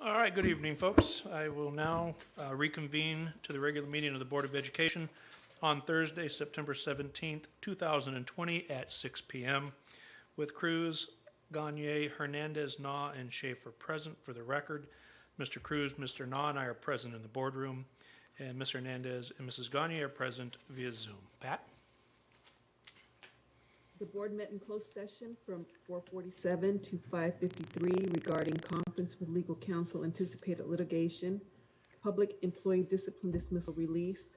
All right, good evening, folks. I will now reconvene to the regular meeting of the Board of Education on Thursday, September 17th, 2020 at 6 p.m. with Cruz, Gagne, Hernandez, Na, and Schaefer present for the record. Mr. Cruz, Mr. Na, and I are present in the boardroom, and Ms. Hernandez and Mrs. Gagne are present via Zoom. Pat? The board met in closed session from 4:47 to 5:53 regarding conference with legal counsel, anticipated litigation, public employee discipline dismissal release,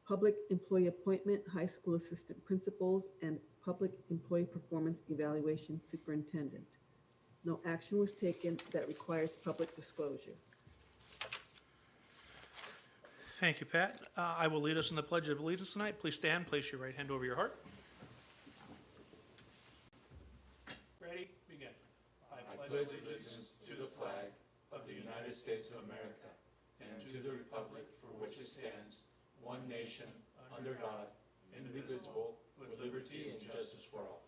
public employee appointment, high school assistant principals, and public employee performance evaluation superintendent. No action was taken that requires public disclosure. Thank you, Pat. I will lead us in the Pledge of Allegiance tonight. Please stand, place your right hand over your heart. Ready? Begin. I pledge allegiance to the flag of the United States of America and to the republic for which it stands, one nation, under God, indivisible, with liberty and justice for all.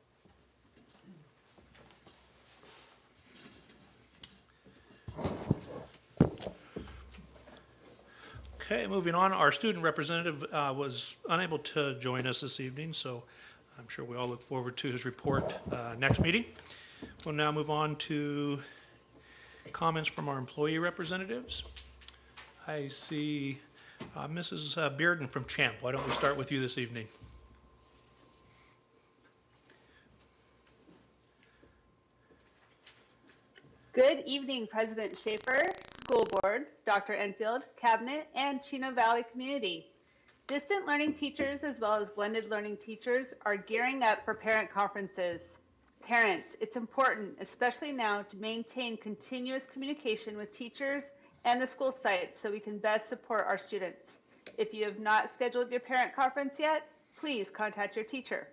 Okay, moving on. Our student representative was unable to join us this evening, so I'm sure we all look forward to his report next meeting. We'll now move on to comments from our employee representatives. I see Mrs. Bearden from Champ. Why don't we start with you this evening? Good evening, President Schaefer, School Board, Dr. Enfield, Cabinet, and Chino Valley community. Distant learning teachers as well as blended learning teachers are gearing up for parent conferences. Parents, it's important, especially now, to maintain continuous communication with teachers and the school site so we can best support our students. If you have not scheduled your parent conference yet, please contact your teacher.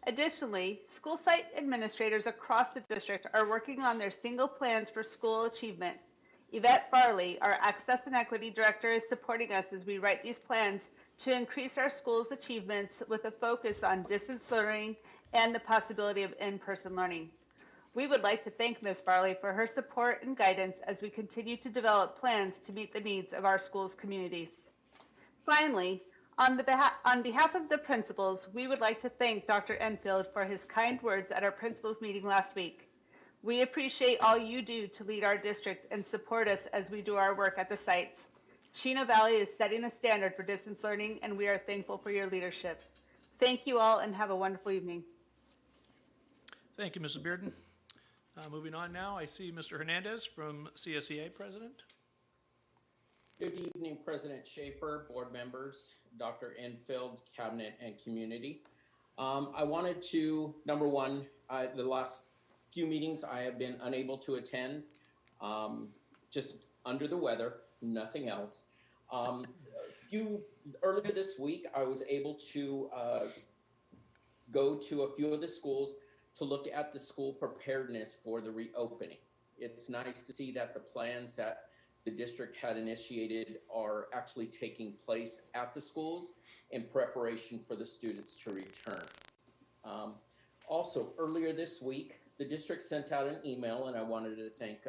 Additionally, school site administrators across the district are working on their single plans for school achievement. Yvette Farley, our Access and Equity Director, is supporting us as we write these plans to increase our school's achievements with a focus on distance learning and the possibility of in-person learning. We would like to thank Ms. Farley for her support and guidance as we continue to develop plans to meet the needs of our school's communities. Finally, on behalf of the principals, we would like to thank Dr. Enfield for his kind words at our principals meeting last week. We appreciate all you do to lead our district and support us as we do our work at the sites. Chino Valley is setting a standard for distance learning, and we are thankful for your leadership. Thank you all and have a wonderful evening. Thank you, Mrs. Bearden. Moving on now, I see Mr. Hernandez from CSEA President. Good evening, President Schaefer, board members, Dr. Enfield, Cabinet, and community. I wanted to, number one, the last few meetings I have been unable to attend, just under the weather, nothing else. Earlier this week, I was able to go to a few of the schools to look at the school preparedness for the reopening. It's nice to see that the plans that the district had initiated are actually taking place at the schools in preparation for the students to return. Also, earlier this week, the district sent out an email, and I wanted to thank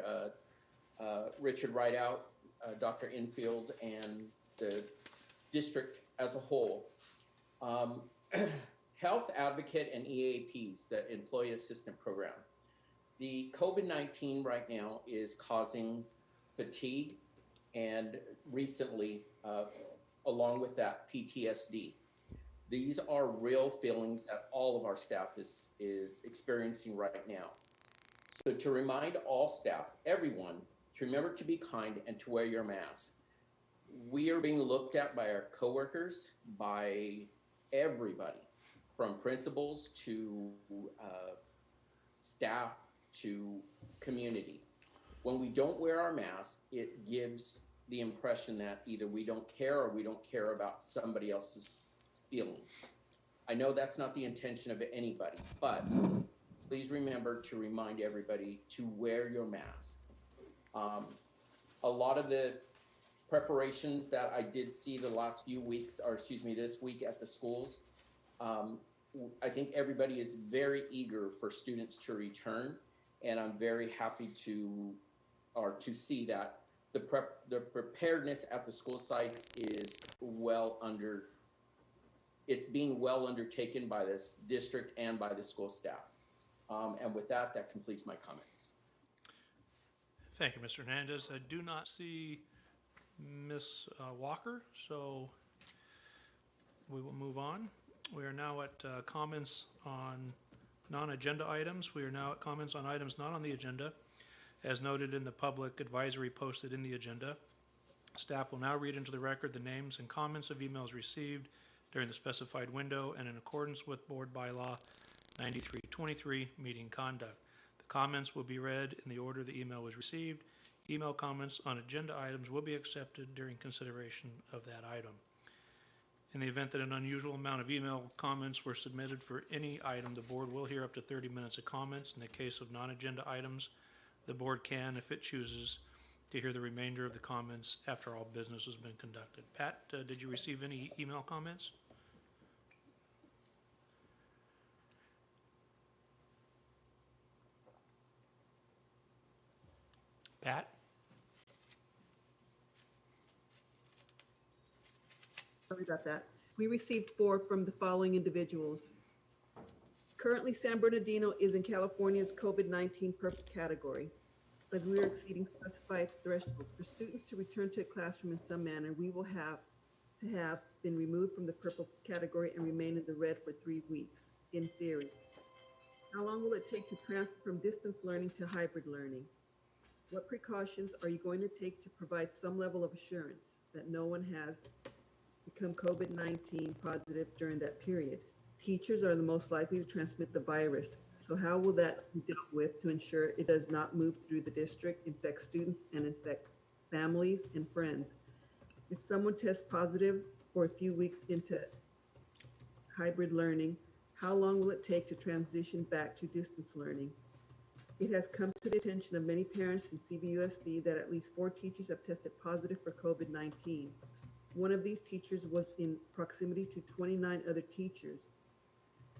Richard Rideout, Dr. Enfield, and the district as a whole. Health Advocate and EAPs, the Employee Assistant Program. The COVID-19 right now is causing fatigue and recently, along with that, PTSD. These are real feelings that all of our staff is experiencing right now. So to remind all staff, everyone, to remember to be kind and to wear your mask. We are being looked at by our coworkers, by everybody, from principals to staff to community. When we don't wear our mask, it gives the impression that either we don't care or we don't care about somebody else's feelings. I know that's not the intention of anybody, but please remember to remind everybody to wear your mask. A lot of the preparations that I did see the last few weeks, or excuse me, this week at the schools, I think everybody is very eager for students to return, and I'm very happy to or to see that the preparedness at the school sites is it's being well undertaken by this district and by the school staff. And with that, that completes my comments. Thank you, Mr. Hernandez. I do not see Ms. Walker, so we will move on. We are now at comments on non-agenda items. We are now at comments on items not on the agenda, as noted in the public advisory posted in the agenda. Staff will now read into the record the names and comments of emails received during the specified window and in accordance with Board Bylaw 9323, meeting conduct. The comments will be read in the order the email was received. Email comments on agenda items will be accepted during consideration of that item. In the event that an unusual amount of email comments were submitted for any item, the board will hear up to 30 minutes of comments. In the case of non-agenda items, the board can, if it chooses, to hear the remainder of the comments after all business has been conducted. Pat, did you receive any email comments? Pat? Sorry about that. We received 4 from the following individuals. Currently, San Bernardino is in California's COVID-19 purple category. As we are exceeding specified thresholds for students to return to a classroom in some manner, we will have to have been removed from the purple category and remain in the red for 3 weeks, in theory. How long will it take to transfer from distance learning to hybrid learning? What precautions are you going to take to provide some level of assurance that no one has become COVID-19 positive during that period? Teachers are the most likely to transmit the virus. So how will that be dealt with to ensure it does not move through the district, infect students, and infect families and friends? If someone tests positive for a few weeks into hybrid learning, how long will it take to transition back to distance learning? It has come to the attention of many parents in CVUSD that at least 4 teachers have tested positive for COVID-19. One of these teachers was in proximity to 29 other teachers.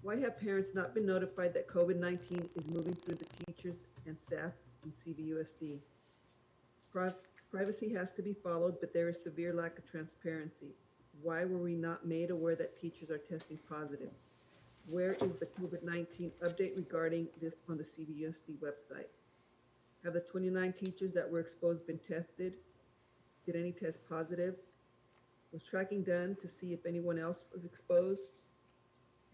Why have parents not been notified that COVID-19 is moving through the teachers and staff in CVUSD? Privacy has to be followed, but there is severe lack of transparency. Why were we not made aware that teachers are testing positive? Where is the COVID-19 update regarding this on the CVUSD website? Have the 29 teachers that were exposed been tested? Did any test positive? Was tracking done to see if anyone else was exposed?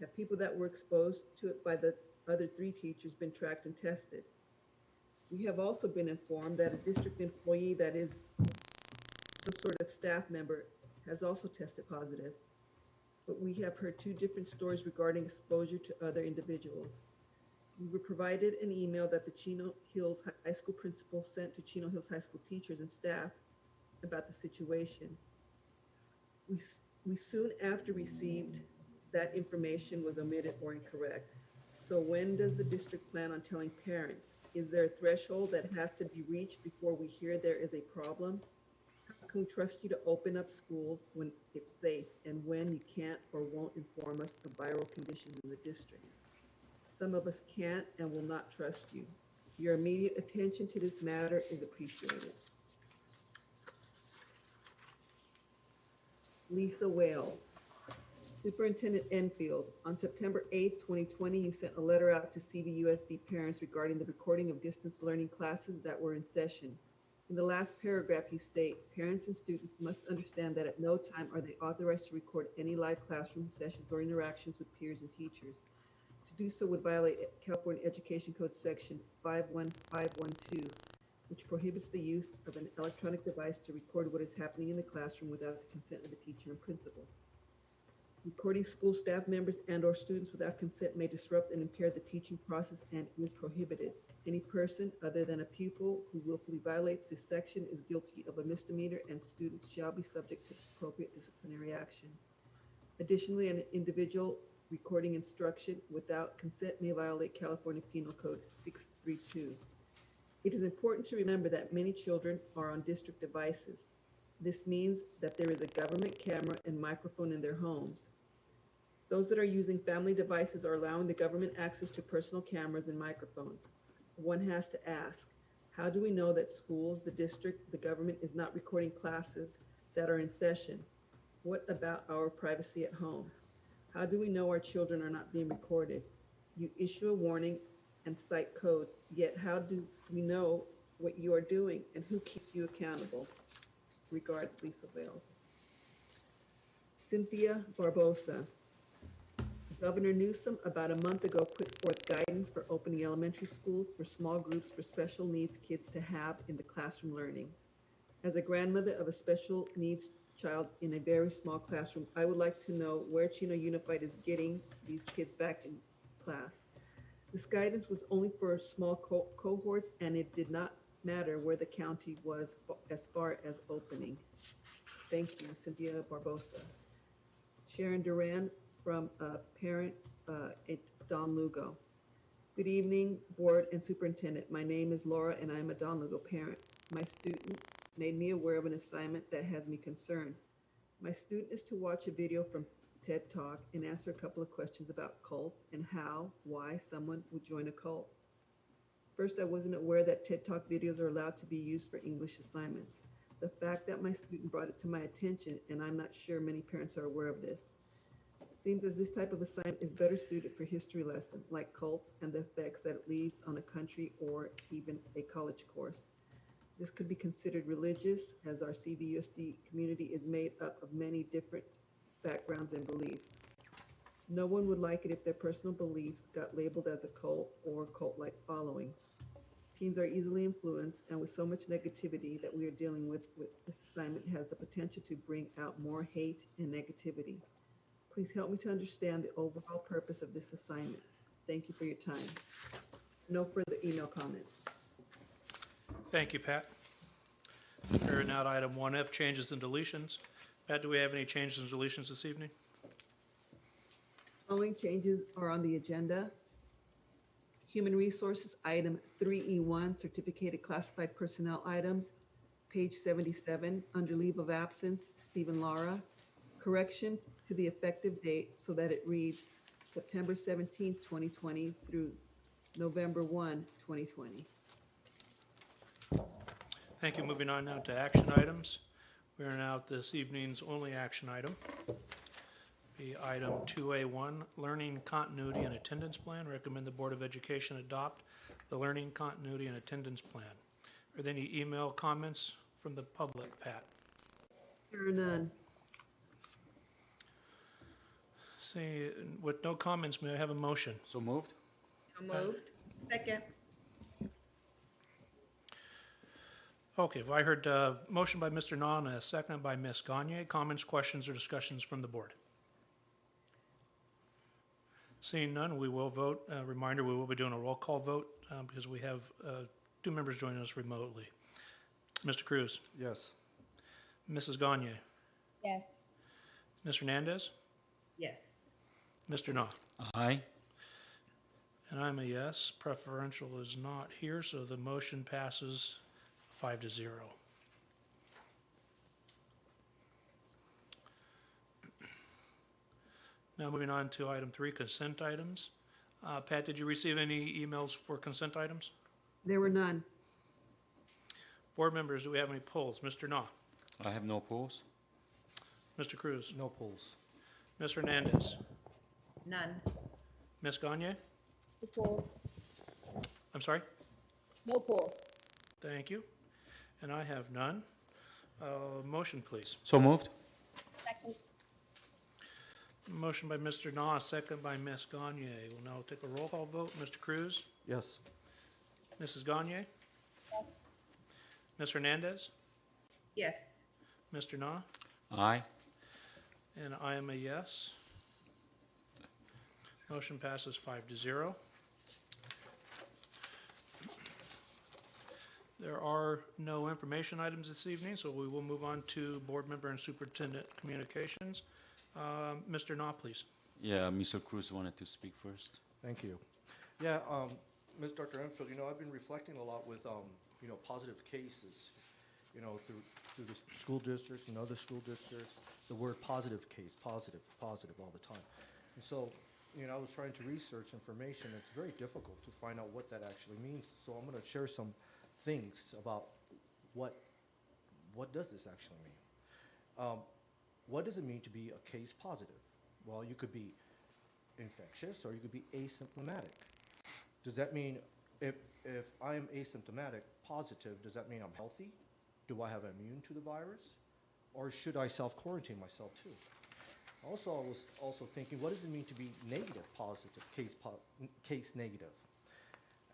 Have people that were exposed to it by the other 3 teachers been tracked and tested? We have also been informed that a district employee that is some sort of staff member has also tested positive. But we have heard 2 different stories regarding exposure to other individuals. We were provided an email that the Chino Hills High School principal sent to Chino Hills High School teachers and staff about the situation. We soon after received that information was omitted or incorrect. So when does the district plan on telling parents? Is there a threshold that has to be reached before we hear there is a problem? How can we trust you to open up schools when it's safe and when you can't or won't inform us of viral conditions in the district? Some of us can't and will not trust you. Your immediate attention to this matter is appreciated. Lisa Wales. Superintendent Enfield, on September 8th, 2020, you sent a letter out to CVUSD parents regarding the recording of distance learning classes that were in session. In the last paragraph, you state, parents and students must understand that at no time are they authorized to record any live classroom sessions or interactions with peers and teachers. To do so would violate California Education Code Section 51512, which prohibits the use of an electronic device to record what is happening in the classroom without the consent of the teacher and principal. Recording school staff members and or students without consent may disrupt and impair the teaching process and is prohibited. Any person other than a pupil who willfully violates this section is guilty of a misdemeanor and students shall be subject to appropriate disciplinary action. Additionally, an individual recording instruction without consent may violate California Penal Code 632. It is important to remember that many children are on district devices. This means that there is a government camera and microphone in their homes. Those that are using family devices are allowing the government access to personal cameras and microphones. One has to ask, How do we know that schools, the district, the government is not recording classes that are in session? What about our privacy at home? How do we know our children are not being recorded? You issue a warning and cite codes, yet how do we know what you are doing and who keeps you accountable? Regards, Lisa Wales. Cynthia Barbosa. Governor Newsom about a month ago put forth guidance for opening elementary schools for small groups for special needs kids to have in the classroom learning. As a grandmother of a special needs child in a very small classroom, I would like to know where Chino Unified is getting these kids back in class. This guidance was only for small cohorts, and it did not matter where the county was as far as opening. Thank you, Cynthia Barbosa. Sharon Duran from a parent at Don Lugo. Good evening, board and superintendent. My name is Laura and I'm a Don Lugo parent. My student made me aware of an assignment that has me concerned. My student is to watch a video from TED Talk and answer a couple of questions about cults and why someone would join a cult. First, I wasn't aware that TED Talk videos are allowed to be used for English assignments. The fact that my student brought it to my attention, and I'm not sure many parents are aware of this. Seems as this type of assignment is better suited for history lesson, like cults and the effects that it leaves on a country or even a college course. This could be considered religious, as our CVUSD community is made up of many different backgrounds and beliefs. No one would like it if their personal beliefs got labeled as a cult or cult-like following. Teens are easily influenced, and with so much negativity that we are dealing with this assignment has the potential to bring out more hate and negativity. Please help me to understand the overall purpose of this assignment. Thank you for your time. No further email comments. Thank you, Pat. Carrying out item 1F, changes and deletions. Pat, do we have any changes and deletions this evening? Following changes are on the agenda. Human Resources, item 3E1, certificated classified personnel items, page 77, under leave of absence, Stephen Lara. Correction to the effective date so that it reads September 17th, 2020 through November 1, 2020. Thank you. Moving on now to action items. We are now at this evening's only action item. The item 2A1, Learning Continuity and Attendance Plan. Recommend the Board of Education adopt the Learning Continuity and Attendance Plan. Are there any email comments from the public, Pat? There are none. See, with no comments, may I have a motion? So moved? So moved. Second. Okay, well, I heard motion by Mr. Na and a second by Ms. Gagne. Comments, questions, or discussions from the board? Seeing none, we will vote. Reminder, we will be doing a roll call vote because we have 2 members joining us remotely. Mr. Cruz, Yes. Mrs. Gagne, Yes. Ms. Hernandez, Yes. Mr. Na. Aye. And I'm a yes. Preferential is not here, so the motion passes 5-0. Now moving on to item 3, consent items. Pat, did you receive any emails for consent items? There were none. Board members, do we have any polls? Mr. Na, I have no polls. Mr. Cruz, No polls. Ms. Hernandez, None. Ms. Gagne? No polls. I'm sorry? No polls. Thank you. And I have none. Motion, please. So moved? Second. Motion by Mr. Na, second by Ms. Gagne. We'll now take a roll call vote. Mr. Cruz, Yes. Mrs. Gagne, Yes. Ms. Hernandez, Yes. Mr. Na, Aye. and I am a yes. Motion passes 5-0. There are no information items this evening, so we will move on to board member and superintendent communications. Mr. Na, please. Yeah, Mr. Cruz wanted to speak first. Thank you. Yeah, Ms. Dr. Enfield, I've been reflecting a lot with, positive cases, through the school districts and other school districts, the word positive case, positive all the time. And so, I was trying to research information. It's very difficult to find out what that actually means. So I'm going to share some things about what does this actually mean. What does it mean to be a case positive? Well, you could be infectious or you could be asymptomatic. Does that mean if I am asymptomatic positive, does that mean I'm healthy? Do I have immune to the virus? Or should I self-quarantine myself too? Also, I was also thinking, what does it mean to be negative positive, case negative?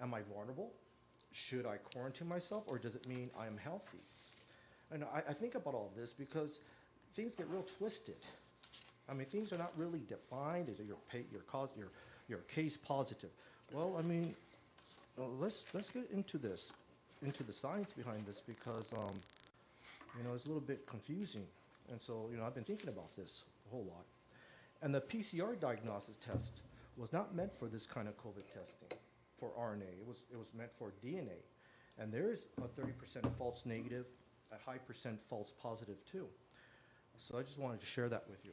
Am I vulnerable? Should I quarantine myself, or does it mean I am healthy? And I think about all this because things get real twisted. I mean, things are not really defined as your case positive. Well, I mean, let's get into this, into the science behind this because it's a little bit confusing. And so, I've been thinking about this a whole lot. And the PCR diagnosis test was not meant for this kind of COVID testing, for RNA. It was meant for DNA. And there is a 30% false negative, a high percent false positive too. So I just wanted to share that with you.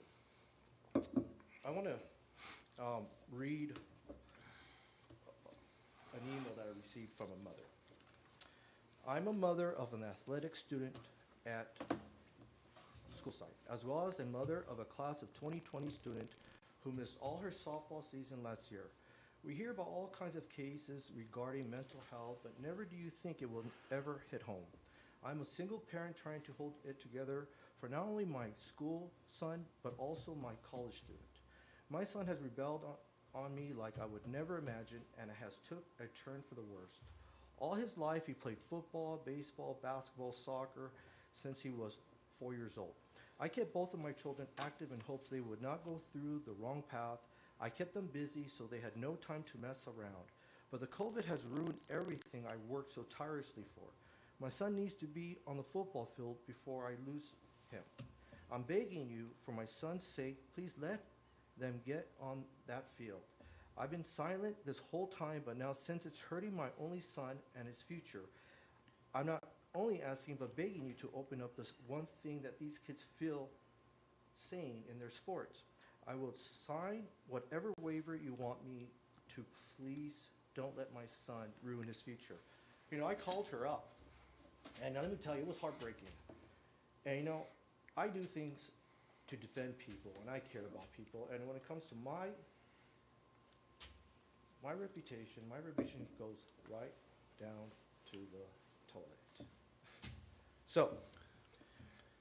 I want to read an email that I received from a mother. I'm a mother of an athletic student at school site, as well as a mother of a class of 2020 student who missed all her softball season last year. We hear about all kinds of cases regarding mental health, but never do you think it will ever hit home. I'm a single parent trying to hold it together for not only my school son, but also my college student. My son has rebelled on me like I would never imagine, and it has took a turn for the worst. All his life, he played football, baseball, basketball, soccer since he was 4 years old. I kept both of my children active in hopes they would not go through the wrong path. I kept them busy so they had no time to mess around. But the COVID has ruined everything I worked so tirelessly for. My son needs to be on the football field before I lose him. I'm begging you, for my son's sake, please let them get on that field. I've been silent this whole time, but now since it's hurting my only son and his future, I'm not only asking but begging you to open up this one thing that these kids feel sane in their sports. I will sign whatever waiver you want me to. Please don't let my son ruin his future. I called her up, and let me tell you, it was heartbreaking. And I do things to defend people, and I care about people. And when it comes to my reputation goes right down to the toilet.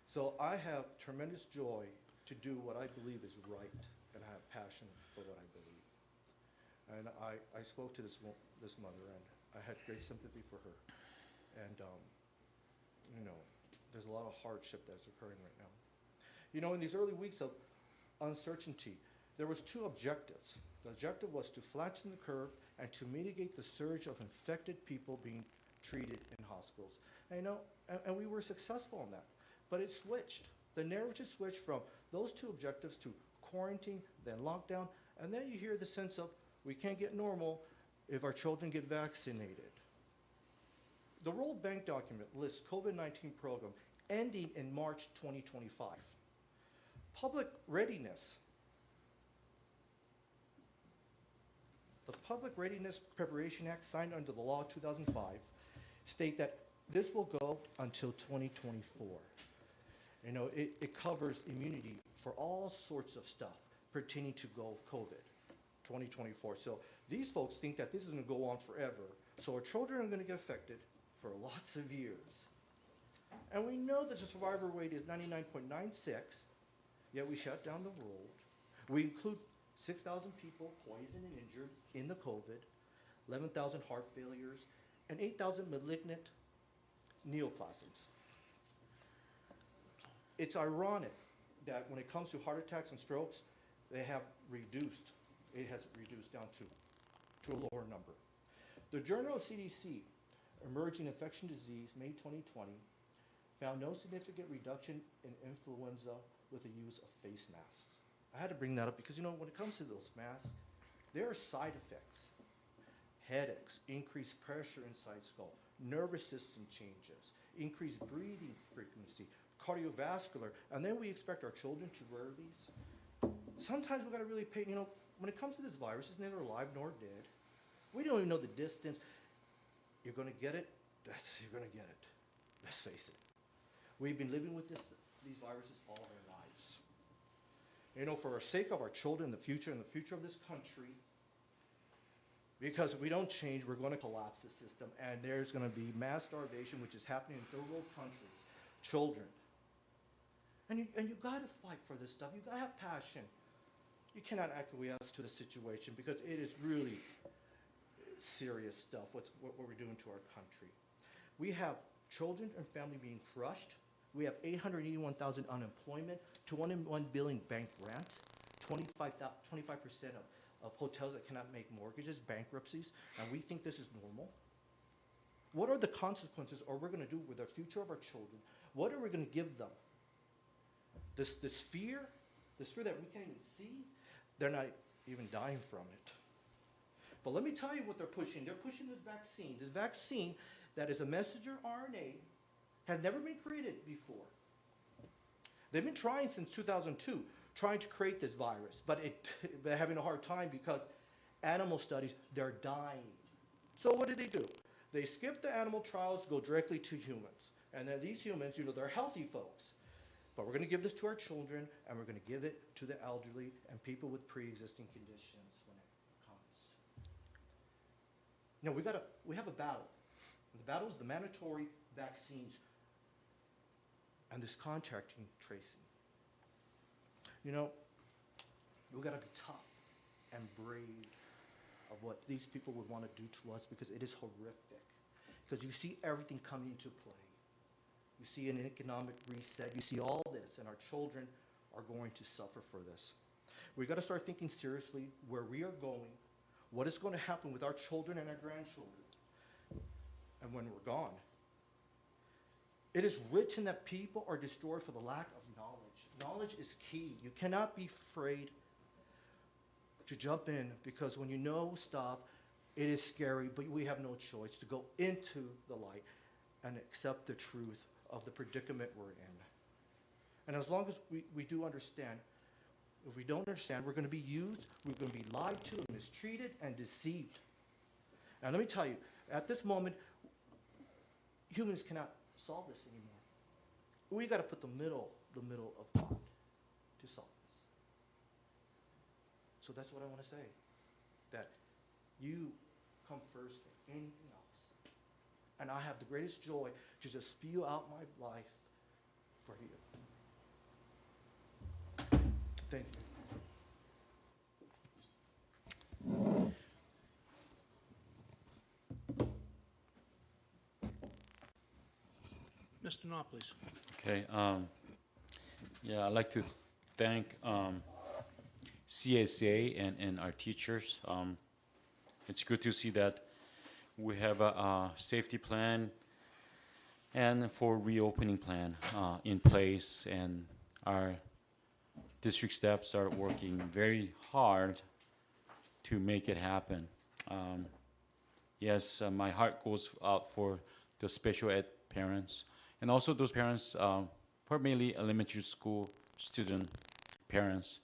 So I have tremendous joy to do what I believe is right, and I have passion for what I believe. And I spoke to this mother, and I had great sympathy for her. And there's a lot of hardship that's occurring right now. In these early weeks of uncertainty, there was two objectives. The objective was to flatten the curve and to mitigate the surge of infected people being treated in hospitals. And we were successful in that. But it switched. The narrative switched from those two objectives to quarantine, then lockdown, and then you hear the sense of we can't get normal if our children get vaccinated. The World Bank document lists COVID-19 program ending in March 2025. Public readiness. The Public Readiness Preparation Act, signed under the law 2005, state that this will go until 2024. It covers immunity for all sorts of stuff pertaining to COVID, 2024. So these folks think that this is going to go on forever. So our children are going to get affected for lots of years. And we know that the survivor rate is 99.96, yet we shut down the world. We include 6,000 people poisoned and injured in the COVID, 11,000 heart failures, and 8,000 malignant neoplasms. It's ironic that when it comes to heart attacks and strokes, they have reduced. It has reduced down to a lower number. The Journal of CDC, Emerging Infection Disease, May 2020, found no significant reduction in influenza with the use of face masks. I had to bring that up because, when it comes to those masks, there are side effects. Headaches, increased pressure inside skull, nervous system changes, increased breathing frequency, cardiovascular, and then we expect our children to wear these. Sometimes we got to really pay, when it comes to this virus, it's neither alive nor dead. We don't even know the distance you're going to get it you're gonna get it. Let's face it. We've been living with these viruses all our lives. You know, for the sake of our children, the future, and the future of this country, because if we don't change, we're going to collapse the system, and there's going to be mass starvation, which is happening in third world countries. Children. And you got to fight for this stuff. You got to have passion. You cannot acquiesce to the situation because it is really serious stuff, what we're doing to our country. We have children and family being crushed. We have 881,000 unemployment, 201 billion bank grant, 25% of hotels that cannot make mortgages, bankruptcies, and we think this is normal. What are the consequences are we going to do with the future of our children? What are we going to give them? This fear that we can't even see, they're not even dying from it. But let me tell you what they're pushing. They're pushing this vaccine that is a messenger RNA, has never been created before. They've been trying since 2002, trying to create this virus, but they're having a hard time because animal studies, they're dying. So what do? They skip the animal trials, go directly to humans. And then these humans, they're healthy folks. But we're going to give this to our children, and we're going to give it to the elderly and people with pre-existing conditions when it comes. We have a battle. And the battle is the mandatory vaccines and this contacting tracing. We got to be tough and brave of what these people would want to do to us because it is horrific. Because you see everything coming into play. You see an economic reset. You see all this, and our children are going to suffer for this. We've got to start thinking seriously where we are going, what is going to happen with our children and our grandchildren, and when we're gone. It is written that people are destroyed for the lack of knowledge. Knowledge is key. You cannot be afraid to jump in because when you know stuff, it is scary, but we have no choice to go into the light and accept the truth of the predicament we're in. And as long as we do understand, if we don't understand, we're going to be used, we're going to be lied to, mistreated, and deceived. And let me tell you, at this moment, humans cannot solve this anymore. We got to put the middle of God to solve this. So that's what I want to say, that you come first than anything else. And I have the greatest joy to just spew out my life for you. Thank you. Mr. Knopf, please. Okay. I'd like to thank CSA and our teachers. It's good to see that we have a safety plan and for reopening plan in place, and our district staffs are working very hard to make it happen. Yes, my heart goes out for the special ed parents and also those parents, for mainly elementary school student parents.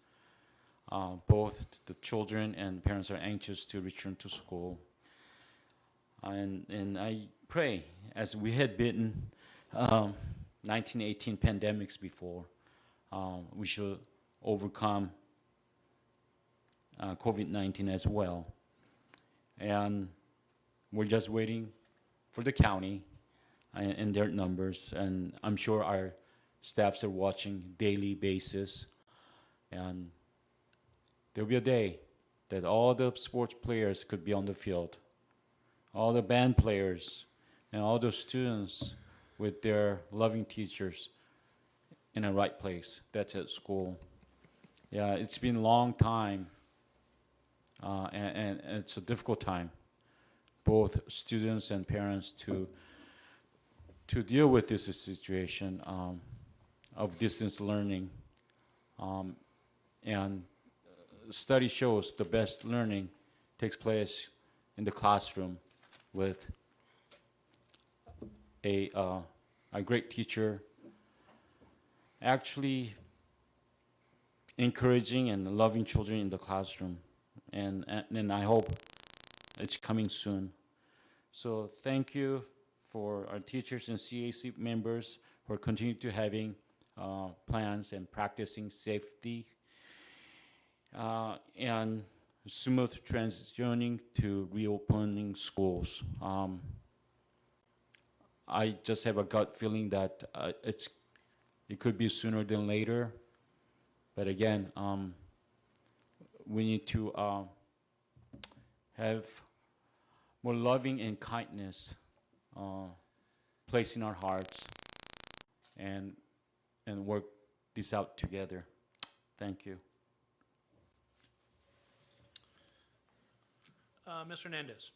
Both the children and parents are anxious to return to school. And I pray, as we had been 1918 pandemics before, we should overcome COVID-19 as well. And we're just waiting for the county and their numbers, and I'm sure our staffs are watching daily basis. And there'll be a day that all the sports players could be on the field, all the band players, and all the students with their loving teachers in a right place. That's at school. Yeah, it's been a long time, and it's a difficult time, both students and parents to deal with this situation of distance learning. And study shows the best learning takes place in the classroom with a great teacher actually encouraging and loving children in the classroom. And I hope it's coming soon. So thank you for our teachers and CAC members for continue to having plans and practicing safety and smooth transitioning to reopening schools. I just have a gut feeling that it could be sooner than later. But again, we need to have more loving and kindness placed in our hearts and work this out together. Thank you. Ms. Hernandez.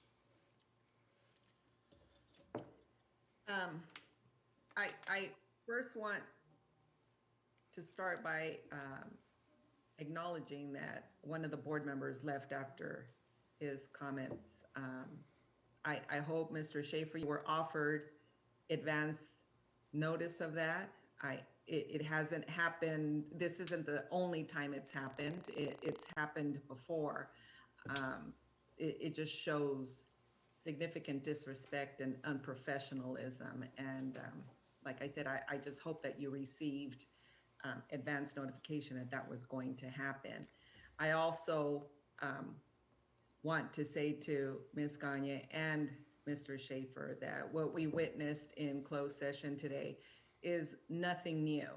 I first want to start by acknowledging that one of the board members left after his comments. I hope, Mr. Schaefer, you were offered advance notice of that. It hasn't happened. This isn't the only time it's happened. It's happened before. It just shows significant disrespect and unprofessionalism. And like I said, I just hope that you received advance notification that that was going to happen. I also want to say to Ms. Gagne and Mr. Schaefer that what we witnessed in closed session today is nothing new.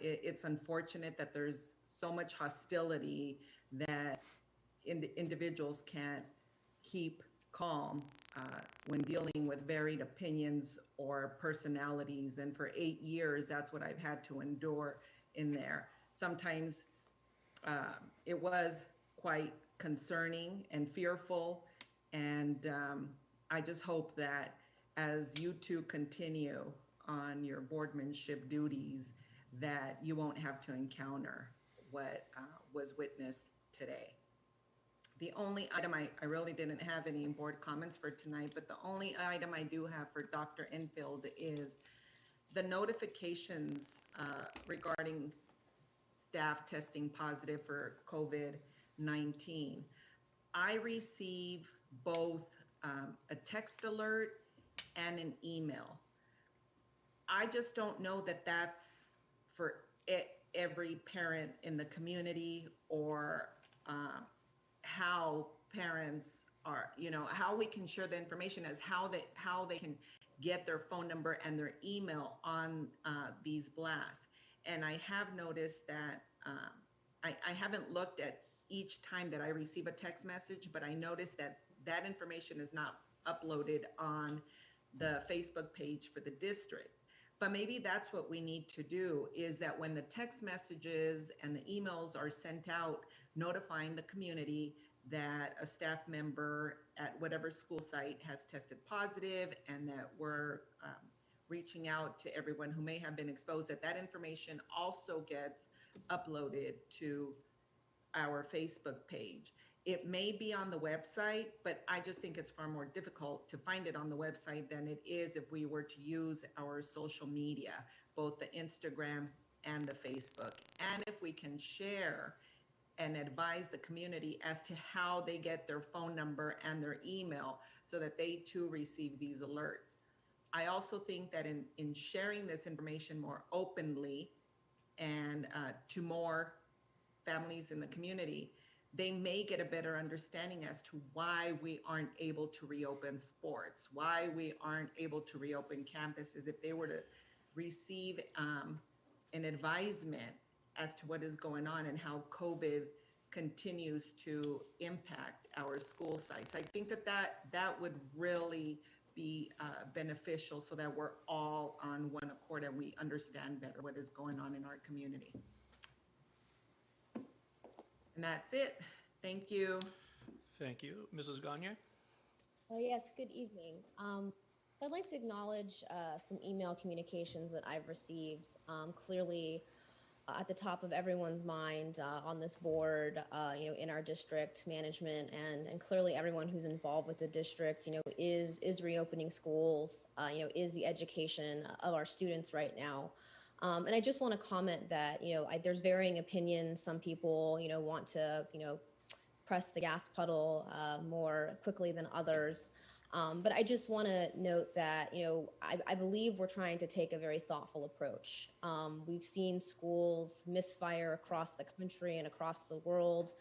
It's unfortunate that there's so much hostility that individuals can't keep calm when dealing with varied opinions or personalities. And for 8 years, that's what I've had to endure in there. Sometimes it was quite concerning and fearful. And I just hope that as you two continue on your boardmanship duties, that you won't have to encounter what was witnessed today. The only item, I really didn't have any board comments for tonight, but the only item I do have for Dr. Enfield is the notifications regarding staff testing positive for COVID-19. I receive both a text alert and an email. I just don't know that that's for every parent in the community, or how parents are, how we can share the information as how they can get their phone number and their email on these blasts. And I have noticed that I haven't looked at each time that I receive a text message, but I noticed that that information is not uploaded on the Facebook page for the district. But maybe that's what we need to do, is that when the text messages and the emails are sent out notifying the community that a staff member at whatever school site has tested positive, and that we're reaching out to everyone who may have been exposed, that information also gets uploaded to our Facebook page. It may be on the website, but I just think it's far more difficult to find it on the website than it is if we were to use our social media, both the Instagram and the Facebook. And if we can share and advise the community as to how they get their phone number and their email so that they too receive these alerts. I also think that in sharing this information more openly and to more families in the community, they may get a better understanding as to why we aren't able to reopen sports, why we aren't able to reopen campuses. If they were to receive an advisement as to what is going on and how COVID continues to impact our school sites, I think that would really be beneficial, so that we're all on one accord and we understand better what is going on in our community. And that's it. Thank you. Thank you. Mrs. Gagne? Oh, yes, good evening. So I'd like to acknowledge some email communications that I've received. Clearly, at the top of everyone's mind on this board, in our district management, and clearly everyone who's involved with the district, is reopening schools, is the education of our students right now. And I just want to comment that, there's varying opinions. Some people, want to, press the gas pedal more quickly than others. But I just want to note that, I believe we're trying to take a very thoughtful approach. We've seen schools misfire across the country and across the world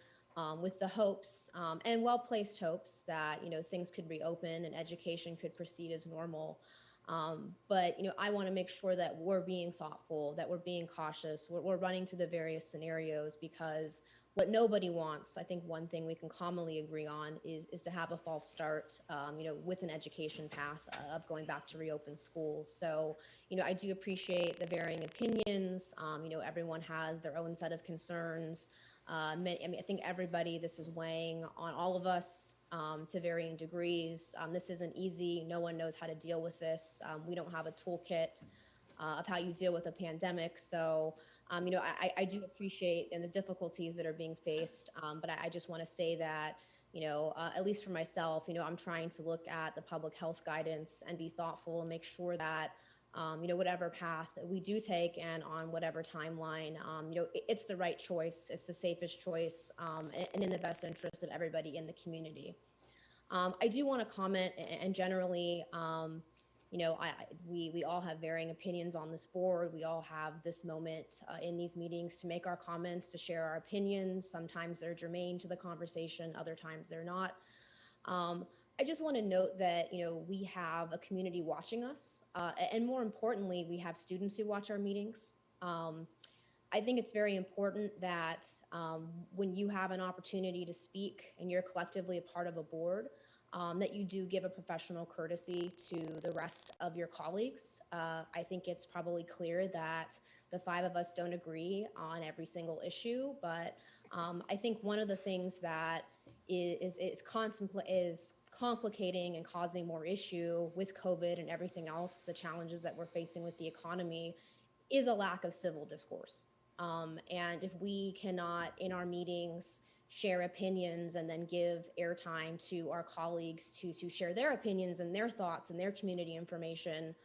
with the hopes and well-placed hopes that, things could reopen and education could proceed as normal. But I want to make sure that we're being thoughtful, that we're being cautious, we're running through the various scenarios, because what nobody wants, I think one thing we can commonly agree on is to have a false start, with an education path of going back to reopen schools. So, I do appreciate the varying opinions. Everyone has their own set of concerns. I think everybody, this is weighing on all of us to varying degrees. This isn't easy. No one knows how to deal with this. We don't have a toolkit of how you deal with a pandemic. So, I do appreciate and the difficulties that are being faced. But I just want to say that, at least for myself, I'm trying to look at the public health guidance and be thoughtful and make sure that, whatever path we do take and on whatever timeline, it's the right choice, it's the safest choice, and in the best interest of everybody in the community. I do want to comment, and generally, we all have varying opinions on this board. We all have this moment in these meetings to make our comments, to share our opinions. Sometimes they're germane to the conversation, other times they're not. I just want to note that, we have a community watching us, and more importantly, we have students who watch our meetings. I think it's very important that when you have an opportunity to speak and you're collectively a part of a board, that you do give a professional courtesy to the rest of your colleagues. I think it's probably clear that the five of us don't agree on every single issue, but I think one of the things that is complicating and causing more issue with COVID and everything else, the challenges that we're facing with the economy, is a lack of civil discourse. And if we cannot, in our meetings, share opinions and then give airtime to our colleagues to share their opinions and their thoughts and their community information,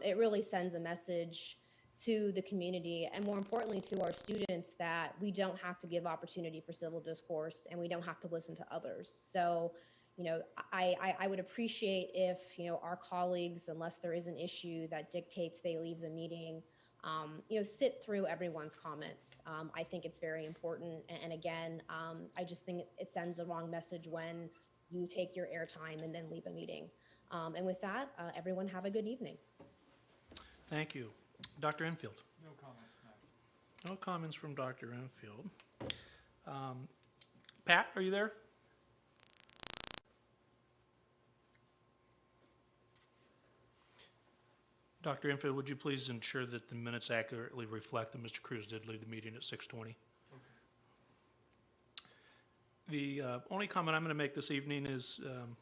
it really sends a message to the community, and more importantly to our students, that we don't have to give opportunity for civil discourse and we don't have to listen to others. So, I would appreciate if, our colleagues, unless there is an issue that dictates they leave the meeting, sit through everyone's comments. I think it's very important. And again, I just think it sends a wrong message when you take your airtime and then leave a meeting. And with that, everyone have a good evening. Thank you. Dr. Enfield? No comments tonight. No comments from Dr. Enfield. Pat, are you there? Dr. Enfield, would you please ensure that the minutes accurately reflect that Mr. Cruz did leave the meeting at 6:20? The only comment I'm going to make this evening is,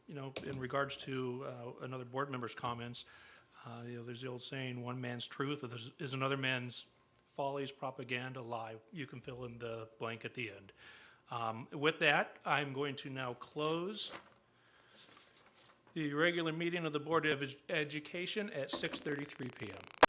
in regards to another board member's comments, there's the old saying, one man's truth is another man's follies, propaganda, lie. You can fill in the blank at the end. With that, I'm going to now close the regular meeting of the Board of Education at 6:33 p.m.